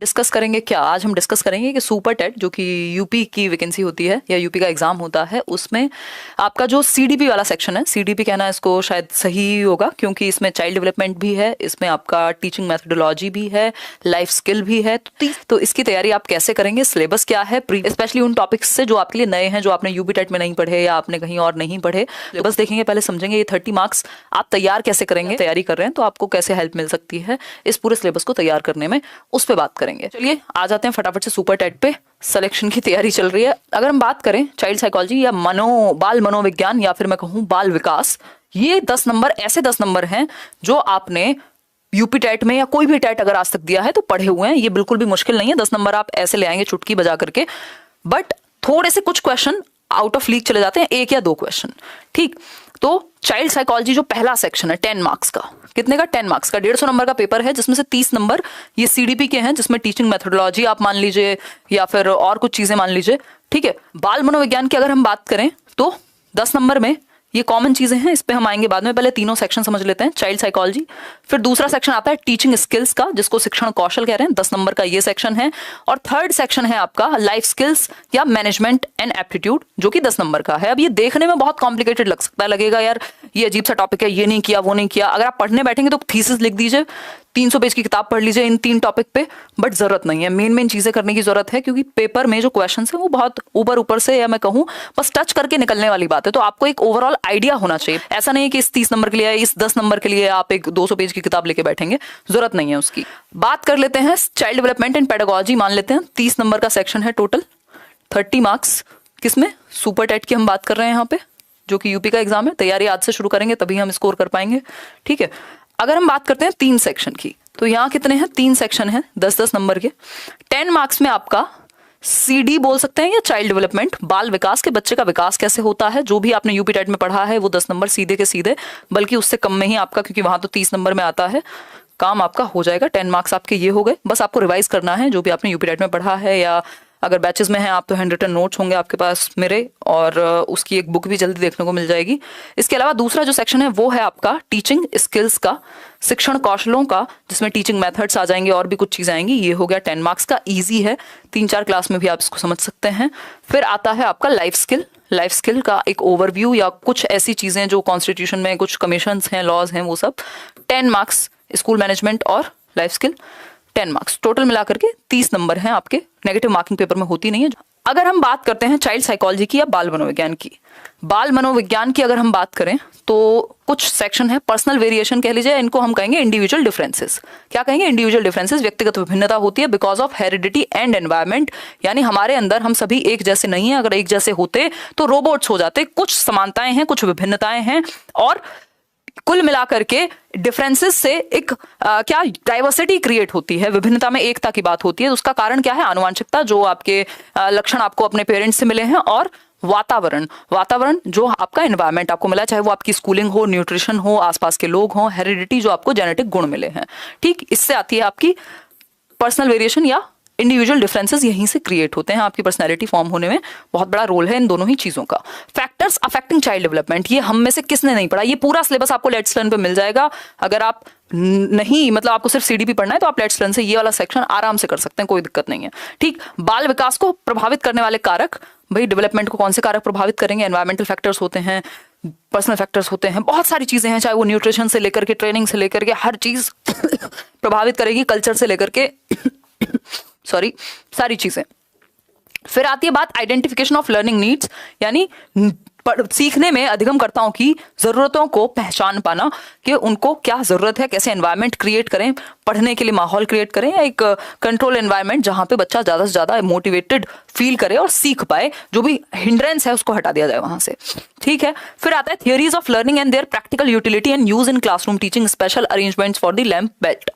Discuss करेंगे क्या? आज हम डिस्कस करेंगे कि सुपर टेट जो कि यूपी की वैकेंसी होती है या यूपी का एग्जाम होता है, उसमें आपका जो सीडीपी वाला सेक्शन है, सीडीपी कहना इसको शायद सही होगा क्योंकि इसमें चाइल्ड डेवलपमेंट भी है, इसमें आपका टीचिंग मेथोडोलॉजी भी है, लाइफ स्किल भी है। तो इसकी तैयारी आप कैसे करेंगे, सिलेबस क्या है, स्पेशली उन टॉपिक्स से जो आपके लिए नए हैं, जो आपने यूपी टेट में नहीं पढ़े या आपने कहीं और नहीं पढ़े। सिलेबस देखेंगे, पहले समझेंगे ये 30 मार्क्स आप तैयार कैसे करेंगे, तैयारी कर रहे हैं तो आपको कैसे हेल्प मिल सकती है इस पूरे सिलेबस को तैयार करने में, उस पर बात करेंगे। चलिए आ जाते हैं फटाफट से सुपर टेट पे। सिलेक्शन की तैयारी चल रही है। अगर हम बात करें चाइल्ड साइकोलॉजी या बाल मनोविज्ञान या फिर मैं कहूँ बाल विकास, ये 10 नंबर ऐसे 10 नंबर हैं जो आपने यूपी टेट में या कोई भी टेट अगर आज तक दिया है तो पढ़े हुए हैं। ये बिल्कुल भी मुश्किल नहीं है, 10 नंबर आप ऐसे ले आएंगे चुटकी बजा करके। बट थोड़े से कुछ क्वेश्चन आउट ऑफ लीक चले जाते हैं, 1 या 2 क्वेश्चन। ठीक, तो चाइल्ड साइकोलॉजी जो पहला सेक्शन है 10 मार्क्स का, कितने का? 10 मार्क्स का 150 नंबर का पेपर है, जिसमें से 30 नंबर ये सीडीपी के हैं, जिसमें टीचिंग मेथोडोलॉजी आप मान लीजिए या फिर और कुछ चीजें मान लीजिए। ठीक है, बाल मनोविज्ञान की अगर हम बात करें तो 10 नंबर में ये कॉमन चीजें हैं, इस पे हम आएंगे बाद में। पहले तीनों सेक्शन समझ लेते हैं, चाइल्ड साइकोलॉजी, फिर दूसरा सेक्शन आता है टीचिंग स्किल्स का, जिसको शिक्षण कौशल कह रहे हैं, 10 नंबर का ये सेक्शन है। और थर्ड सेक्शन है आपका लाइफ स्किल्स या मैनेजमेंट एंड एप्टीट्यूड, जो कि 10 नंबर का है। अब ये देखने में बहुत कॉम्प्लिकेटेड लग सकता है, लगेगा यार ये अजीब सा टॉपिक है, ये नहीं किया वो नहीं किया। अगर आप पढ़ने बैठेंगे तो थीसिस लिख दीजिए, 300 पेज की किताब पढ़ लीजिए इन 3 टॉपिक पे, बट जरूरत नहीं है। मेन चीजें करने की जरूरत है, क्योंकि पेपर में जो क्वेश्चन है वो बहुत ऊपर से या मैं कहूँ बस टच करके निकलने वाली बात है। तो आपको एक ओवरऑल आइडिया होना चाहिए। ऐसा नहीं है कि इस 30 नंबर के लिए, इस 10 नंबर के लिए आप एक 200 पेज की किताब लेके बैठेंगे, जरूरत नहीं है उसकी। बात कर लेते हैं चाइल्ड डेवलपमेंट एंड पेडागोजी, मान लेते हैं 30 नंबर का सेक्शन है टोटल, 30 मार्क्स किसमें? सुपर टेट की हम बात कर रहे हैं यहाँ पे, जो कि यूपी का एग्जाम है। तैयारी आज से शुरू करेंगे तभी हम स्कोर कर पाएंगे। ठीक है, अगर हम बात करते हैं 3 सेक्शन की, तो यहाँ कितने हैं? 3 सेक्शन हैं 10-10 नंबर के। 10 मार्क्स में आपका सीडी बोल सकते हैं या चाइल्ड डेवलपमेंट, बाल विकास के बच्चे का विकास कैसे होता है, जो भी आपने यूपी टेट में पढ़ा है वो 10 नंबर सीधे के सीधे, बल्कि उससे कम में ही आपका, क्योंकि वहां तो 30 नंबर में आता है, काम आपका हो जाएगा। 10 मार्क्स आपके ये हो गए। बस आपको रिवाइज करना है जो भी आपने यूपी टेट में पढ़ा है, या अगर बैचेस में हैं आप तो हैंड रिटन नोट्स होंगे आपके पास मेरे, और उसकी एक बुक भी जल्दी देखने को मिल जाएगी। इसके अलावा दूसरा जो सेक्शन है वो है आपका टीचिंग स्किल्स का, शिक्षण कौशलों का, जिसमें टीचिंग मेथड्स आ जाएंगे और भी कुछ चीजें आएंगी। ये हो गया 10 मार्क्स का, इजी है, 3-4 क्लास में भी आप इसको समझ सकते हैं। फिर आता है आपका लाइफ स्किल। लाइफ स्किल का एक ओवरव्यू या कुछ ऐसी चीजें जो कॉन्स्टिट्यूशन में कुछ कमीशंस हैं, लॉज हैं, वो सब 10 मार्क्स। स्कूल मैनेजमेंट और लाइफ स्किल 10 मार्क्स, टोटल मिलाकर के 30 नंबर हैं आपके। नेगेटिव मार्किंग पेपर में होती नहीं है। अगर हम बात करते हैं चाइल्ड साइकोलॉजी की या बाल मनोविज्ञान की, बाल मनोविज्ञान की अगर हम बात करें तो कुछ सेक्शन है, पर्सनल वेरिएशन कह लीजिए, इनको हम कहेंगे इंडिविजुअल डिफरेंसेस। क्या कहेंगे? इंडिविजुअल डिफरेंसेस, व्यक्तिगत विभिन्नता होती है because of heredity and environment, यानी हमारे अंदर हम सभी एक जैसे नहीं है। अगर एक जैसे होते तो रोबोट्स हो जाते। कुछ समानताएं हैं, कुछ विभिन्नताएं हैं, और कुल मिलाकर के डिफरेंसेस से एक क्या डाइवर्सिटी क्रिएट होती है, विभिन्नता में एकता की बात होती है। उसका कारण क्या है? आनुवांशिकता, जो आपके लक्षण आपको अपने पेरेंट्स से मिले हैं, और वातावरण जो आपका एनवायरनमेंट आपको मिला, चाहे वो आपकी स्कूलिंग हो, न्यूट्रिशन हो, आसपास के लोग हों, हेरिडिटी जो आपको जेनेटिक गुण मिले हैं। ठीक, इससे आती है आपकी पर्सनल वेरिएशन या इंडिविजुअल डिफरेंसेस, यहीं से क्रिएट होते हैं। आपकी पर्सनैलिटी फॉर्म होने में बहुत बड़ा रोल है इन दोनों ही चीजों का। फैक्टर्स अफेक्टिंग चाइल्ड डेवलपमेंट, ये हम में से किसने नहीं पढ़ा? ये पूरा सिलेबस आपको लेट्स लर्न पे मिल जाएगा। अगर आप नहीं, मतलब आपको सिर्फ सीडीपी पढ़ना है तो आप लेट्स लर्न से ये वाला सेक्शन आराम से कर सकते हैं, कोई दिक्कत नहीं है। ठीक, बाल विकास को प्रभावित करने वाले कारक, भाई डेवलपमेंट को कौन से कारक प्रभावित करेंगे? एनवायरमेंटल फैक्टर्स होते हैं, पर्सनल फैक्टर्स होते हैं, बहुत सारी चीजें हैं, चाहे वो न्यूट्रिशन से लेकर के ट्रेनिंग से लेकर के हर चीज प्रभावित करेगी, कल्चर से लेकर के सारी चीजें। फिर आती है बात आइडेंटिफिकेशन ऑफ लर्निंग नीड्स, यानी सीखने में अधिगमकर्ताओं की जरूरतों को पहचान पाना कि उनको क्या जरूरत है, कैसे एनवायरनमेंट क्रिएट करें, पढ़ने के लिए माहौल क्रिएट करें, या एक कंट्रोल एनवायरनमेंट जहां पे बच्चा ज्यादा से ज्यादा मोटिवेटेड फील करे और सीख पाए, जो भी हिंड्रेंस है उसको हटा दिया जाए वहां से। ठीक है, फिर आता है theories of learning and their practical utility and use in classroom teaching, special arrangements for the lamp belt.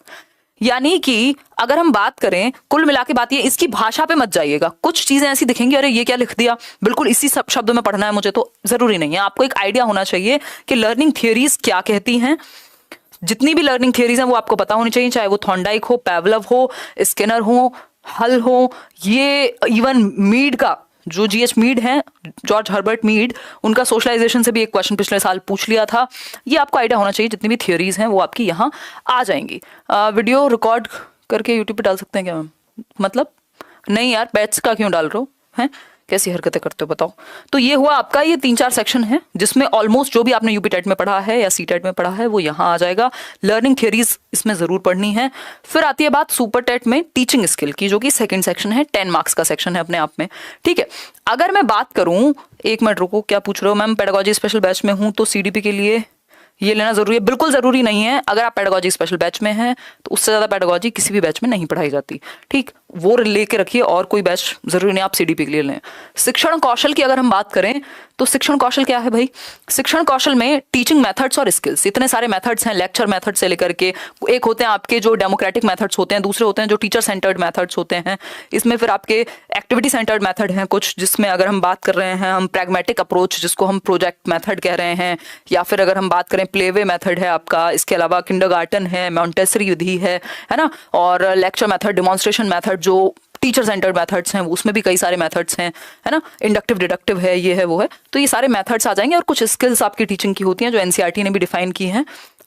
यानी कि अगर हम बात करें, कुल मिला के बात ये, इसकी भाषा पे मत जाइएगा। कुछ चीजें ऐसी दिखेंगी, अरे ये क्या लिख दिया, बिल्कुल इसी सब शब्दों में पढ़ना है मुझे, तो जरूरी नहीं है। आपको एक आइडिया होना चाहिए कि लर्निंग थियरीज क्या कहती हैं। जितनी भी लर्निंग थियरीज हैं वो आपको पता होनी चाहिए, चाहे वो थॉर्नडाइक हो, पैवलव हो, स्किनर हो, हल हो, ये इवन मीड का जो जीएच मीड हैं, जॉर्ज हर्बर्ट मीड, उनका सोशलाइजेशन से भी एक क्वेश्चन पिछले साल पूछ लिया था। ये आपको आइडिया होना चाहिए, जितनी भी थियोरीज हैं वो आपकी यहाँ आ जाएंगी। वीडियो रिकॉर्ड करके यूट्यूब पे डाल सकते हैं क्या मैम? मतलब नहीं यार, बैच का क्यों डाल रहे हो, हैं कैसी हरकतें करते हो बताओ। तो ये हुआ आपका, ये 3-4 सेक्शन है जिसमें ऑलमोस्ट जो भी आपने यूपी टेट में पढ़ा है या सी टेट में पढ़ा है वो यहाँ आ जाएगा। लर्निंग थियरीज इसमें जरूर पढ़नी है। फिर आती है बात सुपर टेट में टीचिंग स्किल की, जो कि सेकंड सेक्शन है, 10 मार्क्स का सेक्शन है अपने आप में। ठीक है, अगर मैं बात करूं, एक मिनट रुको, क्या पूछ रहे हो मैम? पेडागोजी स्पेशल बैच में हूं तो सीडीपी के लिए ये लेना जरूरी है? बिल्कुल जरूरी नहीं है। अगर आप पेडागोजी स्पेशल बैच में हैं तो उससे ज्यादा पेडागोजी किसी भी बैच में नहीं पढ़ाई जाती। ठीक, वो लेके रखिए, और कोई बैच जरूरी नहीं आप सीडीपी के लिए लें। शिक्षण कौशल की अगर हम बात करें तो शिक्षण कौशल क्या है भाई? शिक्षण कौशल में टीचिंग मेथड्स और स्किल्स, इतने सारे मेथड्स हैं, लेक्चर मेथड से लेकर के, एक होते हैं आपके जो डेमोक्रेटिक मेथड्स होते हैं, दूसरे होते हैं जो टीचर सेंटर्ड मेथड्स होते हैं। इसमें फिर आपके एक्टिविटी सेंटर्ड मेथड हैं कुछ, जिसमें अगर हम बात कर रहे हैं हम प्रैग्मेटिक अप्रोच, जिसको हम प्रोजेक्ट मेथड कह रहे हैं, या फिर अगर हम बात करें प्लेवे मेथड है आपका। इसके अलावा किंडरगार्टन है, मॉन्टेसरी विधि है ना, और लेक्चर मेथड, डिमॉन्स्ट्रेशन मेथड जो टीचर सेंटर्ड मेथड्स हैं उसमें भी कई सारे मेथड्स हैं, है ना, इंडक्टिव डिडक्टिव है, ये है वो है। तो ये सारे मेथड्स आ जाएंगे, और कुछ स्किल्स आपकी टीचिंग की होती हैं जो एनसीईआरटी ने भी डिफाइन की हैं,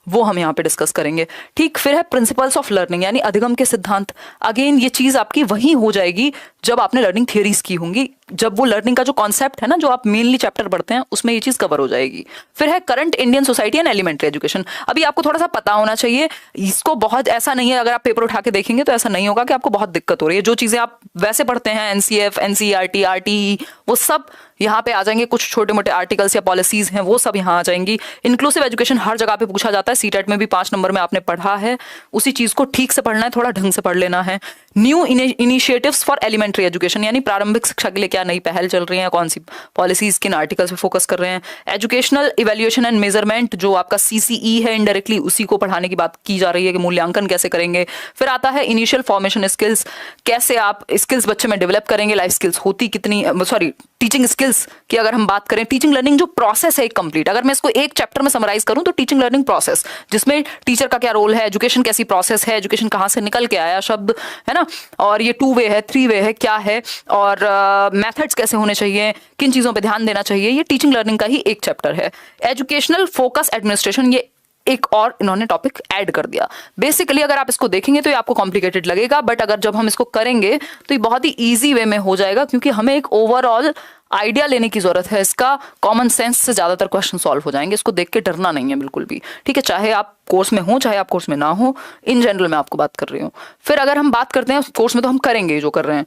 वो हम यहाँ पे डिस्कस करेंगे। ठीक, फिर है प्रिंसिपल्स ऑफ लर्निंग, यानी अधिगम के सिद्धांत। अगेन ये चीज आपकी वही हो जाएगी जब आपने लर्निंग थियरीज की होंगी, जब वो लर्निंग का जो कॉन्सेप्ट है ना, जो आप मेनली चैप्टर पढ़ते हैं, उसमें ये चीज कवर हो जाएगी। फिर है current Indian society and elementary education. अभी आपको थोड़ा सा पता होना चाहिए, इसको बहुत ऐसा नहीं है, अगर आप पेपर उठा के देखेंगे तो ऐसा नहीं होगा कि आपको बहुत दिक्कत हो रही है। जो चीजें आप वैसे पढ़ते हैं, एनसीएफ, एनसीईआरटी, आरटीई, वो सब यहाँ पे आ जाएंगे। कुछ छोटे मोटे आर्टिकल्स या पॉलिसीज हैं वो सब यहाँ आ जाएंगी। इंक्लूसिव एजुकेशन हर जगह पे पूछा जाता है, सीटेट में भी 5 नंबर में आपने पढ़ा है, उसी चीज को ठीक से पढ़ना है, थोड़ा ढंग से पढ़ लेना है। New initiatives for elementary education, यानी प्रारंभिक शिक्षा के लिए क्या नई पहल चल रही है, कौन सी पॉलिसीज किन आर्टिकल्स पे फोकस कर रहे हैं। एजुकेशनल इवैल्यूएशन एंड मेजरमेंट, जो आपका सीसीई है इनडायरेक्टली, उसी को पढ़ाने की बात की जा रही है कि मूल्यांकन कैसे करेंगे। फिर आता है इनिशियल फॉर्मेशन स्किल्स, कैसे आप स्किल्स बच्चे में डेवलप करेंगे, लाइफ स्किल्स होती कितनी, सॉरी टीचिंग स्किल्स की अगर हम बात करें, टीचिंग लर्निंग जो प्रोसेस है एक कंप्लीट, अगर मैं इसको एक चैप्टर में समराइज करूं तो टीचिंग लर्निंग प्रोसेस, जिसमें टीचर का क्या रोल है, एजुकेशन कैसी प्रोसेस है, एजुकेशन कहाँ से निकल के आया शब्द, है ना, और ये 2 वे है, 3 वे है, क्या है, और मेथड्स कैसे होने चाहिए, किन चीजों पे ध्यान देना चाहिए, ये टीचिंग लर्निंग का ही एक चैप्टर है। एजुकेशनल फोकस एडमिनिस्ट्रेशन, ये एक और इन्होंने टॉपिक ऐड कर दिया। बेसिकली अगर आप इसको देखेंगे तो ये आपको कॉम्प्लिकेटेड लगेगा, बट अगर जब हम इसको करेंगे तो ये बहुत ही इजी वे में हो जाएगा, क्योंकि हमें एक ओवरऑल आइडिया लेने की जरूरत है इसका। कॉमन सेंस से ज्यादातर क्वेश्चन सॉल्व हो जाएंगे, इसको देख के डरना नहीं है बिल्कुल भी। ठीक है, चाहे आप कोर्स में हो चाहे आप कोर्स में ना हो, इन जनरल मैं आपको बात कर रही हूँ। फिर अगर हम बात करते हैं कोर्स में तो हम करेंगे जो कर रहे हैं।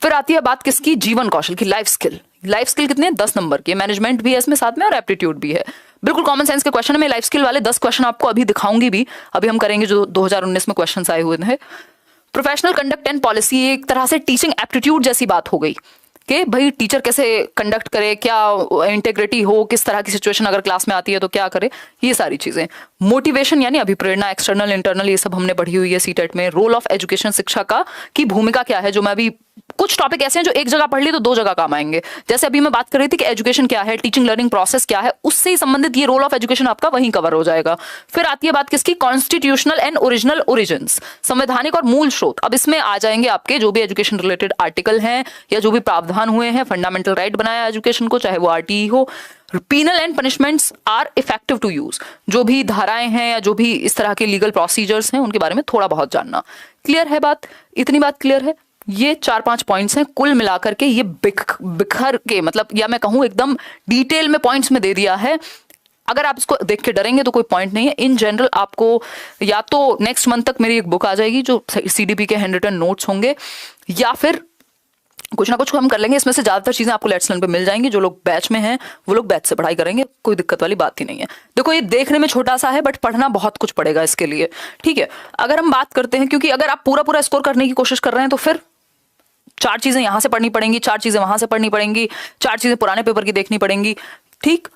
फिर आती है बात किसकी? जीवन कौशल की, लाइफ स्किल। लाइफ स्किल कितने? 10 नंबर की, मैनेजमेंट भी है इसमें साथ में और एप्टीट्यूड भी है। बिल्कुल कॉमन सेंस के क्वेश्चन में लाइफ स्किल वाले 10 क्वेश्चन आपको अभी दिखाऊंगी भी, अभी हम करेंगे जो 2019 में क्वेश्चन आए हुए हैं। प्रोफेशनल कंडक्ट एंड पॉलिसी, एक तरह से टीचिंग एप्टीट्यूड जैसी बात हो गई कि भाई टीचर कैसे कंडक्ट करे, क्या इंटेग्रिटी हो, किस तरह की सिचुएशन अगर क्लास में आती है तो क्या करे, ये सारी चीजें। मोटिवेशन यानी अभिप्रेरणा, एक्सटर्नल इंटरनल, ये सब हमने पढ़ी हुई है सीटेट में। रोल ऑफ एजुकेशन, शिक्षा का की भूमिका क्या है, जो मैं अभी कुछ टॉपिक ऐसे हैं जो एक जगह पढ़ ली तो 2 जगह काम आएंगे। जैसे अभी मैं बात कर रही थी कि एजुकेशन क्या है, टीचिंग लर्निंग प्रोसेस क्या है, उससे ही संबंधित ये रोल ऑफ एजुकेशन आपका वहीं कवर हो जाएगा। फिर आती है बात किसकी? कॉन्स्टिट्यूशनल एंड ओरिजिनल ओरिजिन्स, संवैधानिक और मूल स्रोत। अब इसमें आ जाएंगे आपके जो भी एजुकेशन रिलेटेड आर्टिकल हैं या जो भी प्रावधान हुए हैं, फंडामेंटल राइट बनाया एजुकेशन को, चाहे वो आरटीई हो। Penal and punishments are effective to use, जो भी धाराएं हैं या जो भी इस तरह के लीगल प्रोसीजर्स हैं उनके बारे में थोड़ा बहुत जानना। क्लियर है बात? इतनी बात क्लियर है? ये 4-5 पॉइंट्स हैं कुल मिलाकर के, ये बिखर के, मतलब या मैं कहूं एकदम डिटेल में पॉइंट्स में दे दिया है। अगर आप इसको देख के डरेंगे तो कोई पॉइंट नहीं है। इन जनरल आपको या तो नेक्स्ट मंथ तक मेरी एक बुक आ जाएगी जो सीडीपी के हैंड रिटन नोट्स होंगे, या फिर कुछ ना कुछ हम कर लेंगे। इसमें से ज्यादातर चीजें आपको लेट्स लर्न पे मिल जाएंगी। जो लोग बैच में हैं वो लोग बैच से पढ़ाई करेंगे, कोई दिक्कत वाली बात ही नहीं है। देखो ये देखने में छोटा सा है बट पढ़ना बहुत कुछ पड़ेगा इसके लिए। ठीक है, अगर हम बात करते हैं, क्योंकि अगर आप पूरा स्कोर करने की कोशिश कर रहे हैं तो फिर 4 चीजें यहां से पढ़नी पड़ेंगी, 4 चीजें वहां से पढ़नी पड़ेंगी, 4 चीजें पुराने पेपर की देखनी पड़ेंगी। ठीक,